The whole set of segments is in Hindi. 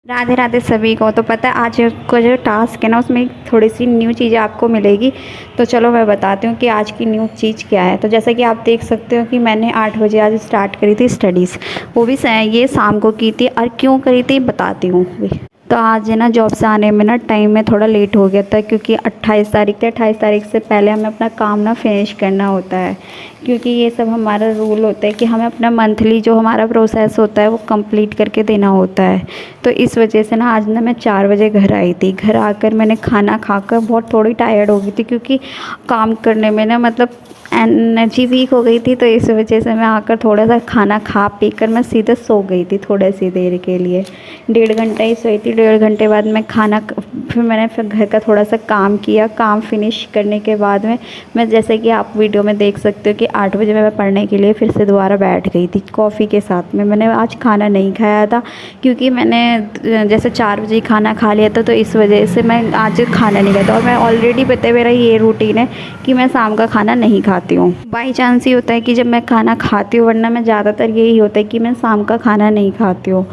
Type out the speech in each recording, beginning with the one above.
राधे राधे सभी को। तो पता है आज का जो टास्क है ना उसमें थोड़ी सी न्यू चीज़ें आपको मिलेगी। तो चलो मैं बताती हूँ कि आज की न्यू चीज़ क्या है। तो जैसा कि आप देख सकते हो कि मैंने 8 बजे आज स्टार्ट करी थी स्टडीज़, वो भी ये शाम को की थी। और क्यों करी थी बताती हूँ भी। तो आज है ना जॉब से आने में ना टाइम में थोड़ा लेट हो गया था, क्योंकि 28 तारीख थी। 28 तारीख से पहले हमें अपना काम ना फिनिश करना होता है, क्योंकि ये सब हमारा रूल होता है कि हमें अपना मंथली जो हमारा प्रोसेस होता है वो कंप्लीट करके देना होता है। तो इस वजह से ना आज ना मैं 4 बजे घर आई थी। घर आकर मैंने खाना खाकर बहुत थोड़ी टायर्ड हो गई थी, क्योंकि काम करने में ना मतलब एनर्जी वीक हो गई थी। तो इस वजह से मैं आकर थोड़ा सा खाना खा पी कर मैं सीधे सो गई थी थोड़ी सी देर के लिए। 1.5 घंटा ही सोई थी। 1.5 घंटे बाद मैं फिर मैंने घर का थोड़ा सा काम किया। काम फिनिश करने के बाद में मैं, जैसे कि आप वीडियो में देख सकते हो कि 8 बजे मैं पढ़ने के लिए फिर से दोबारा बैठ गई थी कॉफ़ी के साथ में। मैंने आज खाना नहीं खाया था, क्योंकि मैंने जैसे 4 बजे खाना खा लिया था, तो इस वजह से मैं आज खाना नहीं खाया था। और मैं ऑलरेडी पता है मेरा ये रूटीन है कि मैं शाम का खाना नहीं खाती हूँ। बाई चांस ही होता है कि जब मैं खाना खाती हूँ, वरना मैं ज़्यादातर यही होता है कि मैं शाम का खाना नहीं खाती हूँ।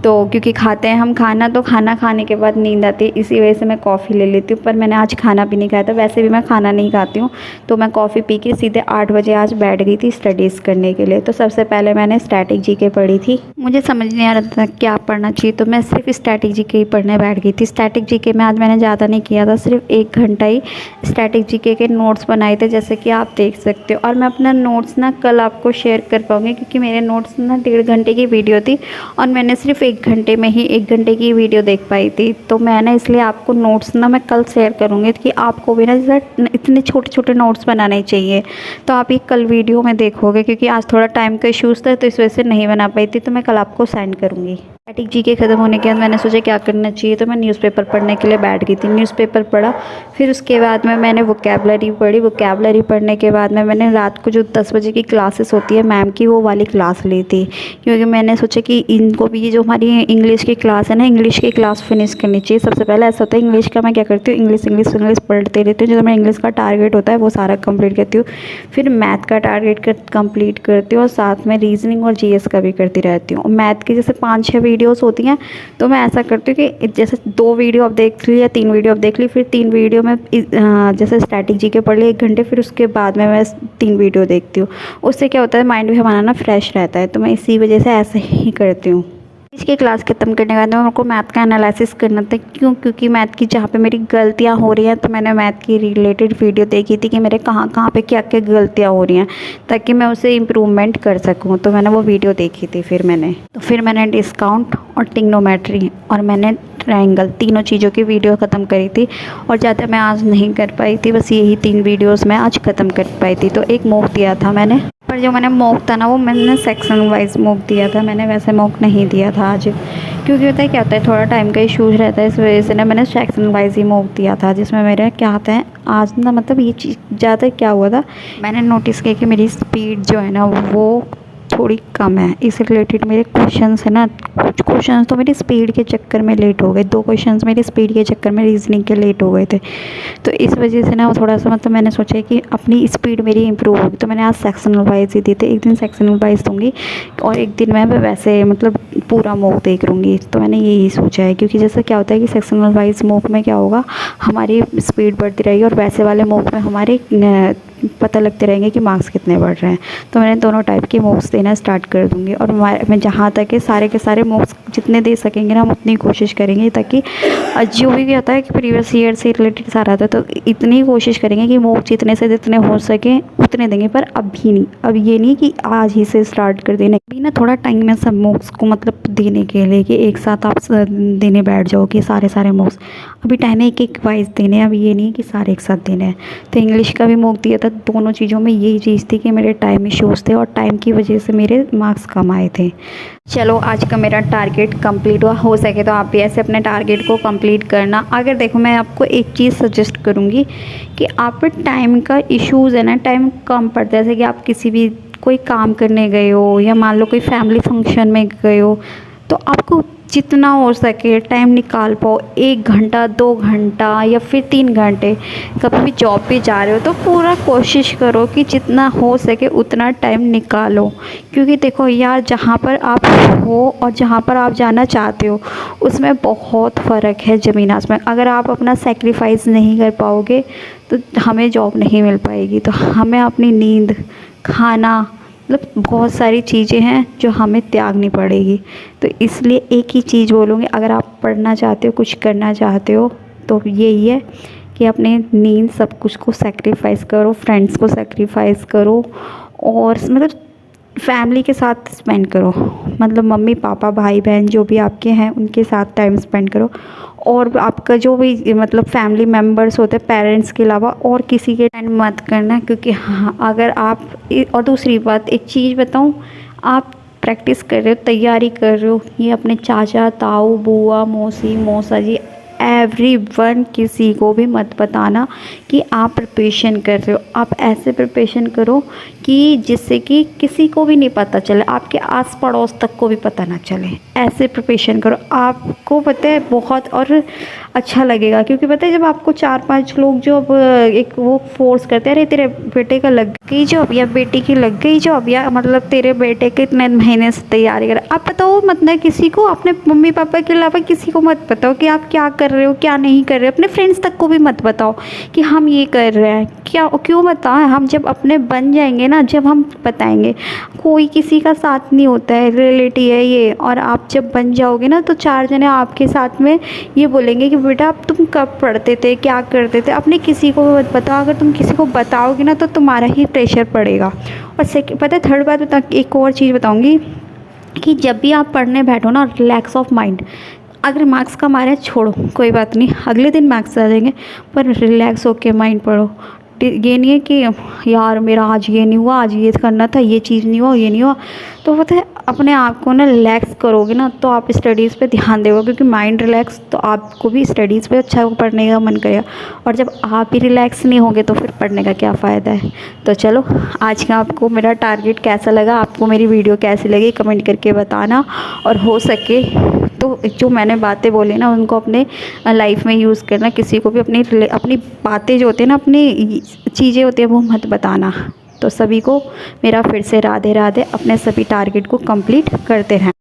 तो क्योंकि खाते हैं हम खाना, तो खाना खाने के बाद नींद आती है, इसी वजह से मैं कॉफ़ी ले लेती हूँ। पर मैंने आज खाना भी नहीं खाया था। वैसे भी मैं खाना नहीं खाती हूँ, तो मैं कॉफ़ी पी के सीधे 8 बजे आज बैठ गई थी स्टडीज़ करने के लिए। तो सबसे पहले मैंने स्टैटिक जीके पढ़ी थी। मुझे समझ नहीं आ रहा था क्या पढ़ना चाहिए, तो मैं सिर्फ स्टैटिक जीके ही पढ़ने बैठ गई थी। स्टैटिक जीके में आज मैंने ज़्यादा नहीं किया था, सिर्फ 1 घंटा ही स्टैटिक जीके के नोट्स बनाए थे, जैसे कि आप देख सकते हो। और मैं अपना नोट्स ना कल आपको शेयर कर पाऊँगी, क्योंकि मेरे नोट्स ना 1.5 घंटे की वीडियो थी और मैंने सिर्फ 1 घंटे में ही 1 घंटे की वीडियो देख पाई थी। तो मैंने इसलिए आपको नोट्स ना मैं कल शेयर करूँगी, कि आपको भी ना जैसे इतने छोटे छोटे नोट्स बनाने चाहिए। तो आप ये कल वीडियो में देखोगे, क्योंकि आज थोड़ा टाइम का इशूज़ था, तो इस वजह से नहीं बना पाई थी। तो मैं कल आपको सेंड करूँगी। स्टैटिक जीके ख़त्म होने के बाद मैंने सोचा क्या करना चाहिए, तो मैं न्यूज़पेपर पढ़ने के लिए बैठ गई थी। न्यूज़पेपर पढ़ा, फिर उसके बाद में मैंने वोकैबलरी पढ़ी। वोकैबलरी पढ़ने के बाद में मैंने रात को जो 10 बजे की क्लासेस होती है मैम की, वो वाली क्लास ली थी, क्योंकि मैंने सोचा कि इनको भी जो हमारी इंग्लिश की क्लास है ना, इंग्लिश की क्लास फिनिश करनी चाहिए। सबसे पहले ऐसा होता है इंग्लिश का मैं क्या करती हूँ, इंग्लिश पढ़ते रहती हूँ। जो मेरा इंग्लिश का टारगेट होता है वो सारा कंप्लीट करती हूँ। फिर मैथ का टारगेट कंप्लीट करती हूँ, और साथ में रीजनिंग और जीएस का भी करती रहती हूँ। मैथ की जैसे 5-6 वीडियोस होती हैं, तो मैं ऐसा करती हूँ कि जैसे 2 वीडियो आप देख ली या 3 वीडियो आप देख ली, फिर 3 वीडियो में जैसे स्टैटिक जीके पढ़ ली 1 घंटे, फिर उसके बाद में मैं 3 वीडियो देखती हूँ। उससे क्या होता है, माइंड भी हमारा ना फ्रेश रहता है। तो मैं इसी वजह से ऐसे ही करती हूँ। इसकी क्लास ख़त्म करने के बाद में मेरे को मैथ का एनालिसिस करना था। क्योंकि मैथ की जहाँ पे मेरी गलतियाँ हो रही हैं, तो मैंने मैथ की रिलेटेड वीडियो देखी थी कि मेरे कहाँ कहाँ पे क्या क्या गलतियाँ हो रही हैं, ताकि मैं उसे इम्प्रूवमेंट कर सकूँ। तो मैंने वो वीडियो देखी थी। फिर मैंने डिस्काउंट और टिग्नोमेट्री और मैंने ट्रायंगल, तीनों चीज़ों की वीडियो ख़त्म करी थी। और ज़्यादा मैं आज नहीं कर पाई थी, बस यही 3 वीडियोस मैं आज ख़त्म कर पाई थी। तो एक मॉक दिया था मैंने, पर जो मैंने मॉक था ना वो मैंने सेक्शन वाइज मॉक दिया था। मैंने वैसे मॉक नहीं दिया था आज, क्योंकि होता है क्या होता है, थोड़ा टाइम का इशूज़ रहता है। इस वजह से ना मैंने सेक्शन वाइज ही मॉक दिया था, जिसमें मेरे क्या होता है आज ना, मतलब ये चीज़ ज़्यादा क्या हुआ था, मैंने नोटिस किया कि मेरी स्पीड जो है ना वो थोड़ी कम है। इस रिलेटेड मेरे क्वेश्चंस है ना, कुछ क्वेश्चंस तो मेरी स्पीड के चक्कर में लेट हो गए। 2 क्वेश्चंस मेरी स्पीड के चक्कर में रीजनिंग के लेट हो गए थे। तो इस वजह से ना वो थोड़ा सा, मतलब मैंने सोचा कि अपनी स्पीड मेरी इंप्रूव होगी। तो मैंने आज सेक्शनल वाइज ही दिए थे। एक दिन सेक्शनल वाइज दूँगी और एक दिन मैं वैसे मतलब पूरा मॉक देख लूँगी। तो मैंने यही सोचा है, क्योंकि जैसे क्या होता है कि सेक्शनल वाइज मॉक में क्या होगा, हमारी स्पीड बढ़ती रहेगी, और वैसे वाले मॉक में हमारे पता लगते रहेंगे कि मार्क्स कितने बढ़ रहे हैं। तो मैंने दोनों टाइप के मॉक्स देना स्टार्ट कर दूँगी। और मैं जहाँ तक है सारे के सारे मॉक्स जितने दे सकेंगे ना हम उतनी कोशिश करेंगे, ताकि जो भी होता है कि प्रीवियस ईयर से रिलेटेड सारा आता है, तो इतनी कोशिश करेंगे कि मॉक जितने से जितने हो सके उतने देंगे। पर अभी नहीं, अब ये नहीं कि आज ही से स्टार्ट कर देने, अभी ना थोड़ा टाइम है सब मॉक्स को मतलब देने के लिए, कि एक साथ आप देने बैठ जाओ कि सारे मॉक्स। अभी टाइम है एक वाइज देने, अब ये नहीं कि सारे एक साथ देने हैं। तो इंग्लिश का भी मॉक दिया था। दोनों चीज़ों में यही चीज़ थी कि मेरे टाइम इश्यूज़ थे, और टाइम की वजह से मेरे मार्क्स कम आए थे। चलो आज का मेरा टारगेट कंप्लीट हुआ। हो सके तो आप भी ऐसे अपने टारगेट को कंप्लीट करना। अगर देखो मैं आपको एक चीज़ सजेस्ट करूँगी कि आप पे टाइम का इश्यूज़ है ना, टाइम कम पड़ता है। जैसे कि आप किसी भी कोई काम करने गए हो, या मान लो कोई फैमिली फंक्शन में गए हो, तो आपको जितना हो सके टाइम निकाल पाओ, 1 घंटा 2 घंटा या फिर 3 घंटे। कभी भी जॉब पे जा रहे हो तो पूरा कोशिश करो कि जितना हो सके उतना टाइम निकालो, क्योंकि देखो यार, जहाँ पर आप हो और जहाँ पर आप जाना चाहते हो उसमें बहुत फ़र्क है, ज़मीन आसमान। अगर आप अपना सेक्रीफाइस नहीं कर पाओगे तो हमें जॉब नहीं मिल पाएगी। तो हमें अपनी नींद, खाना, मतलब बहुत सारी चीज़ें हैं जो हमें त्यागनी पड़ेगी। तो इसलिए एक ही चीज़ बोलूँगी, अगर आप पढ़ना चाहते हो, कुछ करना चाहते हो, तो यही है कि अपने नींद सब कुछ को सेक्रीफाइस करो, फ्रेंड्स को सेक्रीफाइस करो, और मतलब फैमिली के साथ स्पेंड करो, मतलब मम्मी पापा भाई बहन जो भी आपके हैं उनके साथ टाइम स्पेंड करो। और आपका जो भी मतलब फैमिली मेम्बर्स होते हैं पेरेंट्स के अलावा और किसी के टाइम मत करना, क्योंकि हाँ, अगर आप और दूसरी बात एक चीज़ बताऊँ, आप प्रैक्टिस कर रहे हो, तैयारी कर रहे हो, ये अपने चाचा ताऊ बुआ मौसी मौसा जी एवरीवन, किसी को भी मत बताना कि आप प्रिपरेशन कर रहे हो। आप ऐसे प्रिपरेशन करो कि जिससे कि किसी को भी नहीं पता चले, आपके आस पड़ोस तक को भी पता ना चले। ऐसे प्रिपरेशन करो, आपको पता है बहुत और अच्छा लगेगा। क्योंकि पता है जब आपको 4-5 लोग जो अब एक वो फोर्स करते हैं, अरे तेरे बेटे का लग गई जॉब या बेटी की लग गई जॉब, या मतलब तेरे बेटे के इतने महीने से तैयारी कर, आप बताओ मत ना किसी को, अपने मम्मी पापा के अलावा किसी को मत बताओ कि आप क्या कर रहे हो क्या नहीं कर रहे हो। अपने फ्रेंड्स तक को भी मत बताओ कि हम ये कर रहे हैं, क्या क्यों बताएं। हम जब अपने बन जाएंगे ना, जब हम बताएंगे, कोई किसी का साथ नहीं होता है, रियलिटी है ये। और आप जब बन जाओगे ना तो 4 जने आपके साथ में ये बोलेंगे कि बेटा अब तुम कब पढ़ते थे क्या करते थे। अपने किसी को मत बताओ, अगर तुम किसी को बताओगे ना तो तुम्हारा ही प्रेशर पड़ेगा। और पता है थर्ड बात बता, एक और चीज़ बताऊँगी कि जब भी आप पढ़ने बैठो ना, रिलैक्स ऑफ माइंड। अगर मार्क्स कम आ रहे हैं छोड़ो, कोई बात नहीं, अगले दिन मार्क्स आ जाएंगे, पर रिलैक्स होके माइंड पढ़ो। ये नहीं है कि यार मेरा आज ये नहीं हुआ, आज ये करना था, ये चीज़ नहीं हुआ, ये नहीं हुआ। तो पता है अपने आप को ना रिलैक्स करोगे ना तो आप स्टडीज़ पे ध्यान दोगे, क्योंकि माइंड रिलैक्स तो आपको भी स्टडीज़ पे अच्छा पढ़ने का मन करेगा। और जब आप ही रिलैक्स नहीं होगे तो फिर पढ़ने का क्या फ़ायदा है। तो चलो, आज का आपको मेरा टारगेट कैसा लगा, आपको मेरी वीडियो कैसी लगी कमेंट करके बताना। और हो सके तो जो मैंने बातें बोली ना उनको अपने लाइफ में यूज़ करना। किसी को भी अपनी बातें जो होती है ना, अपनी चीज़ें होती हैं वो मत बताना। तो सभी को मेरा फिर से राधे राधे। अपने सभी टारगेट को कंप्लीट करते रहें।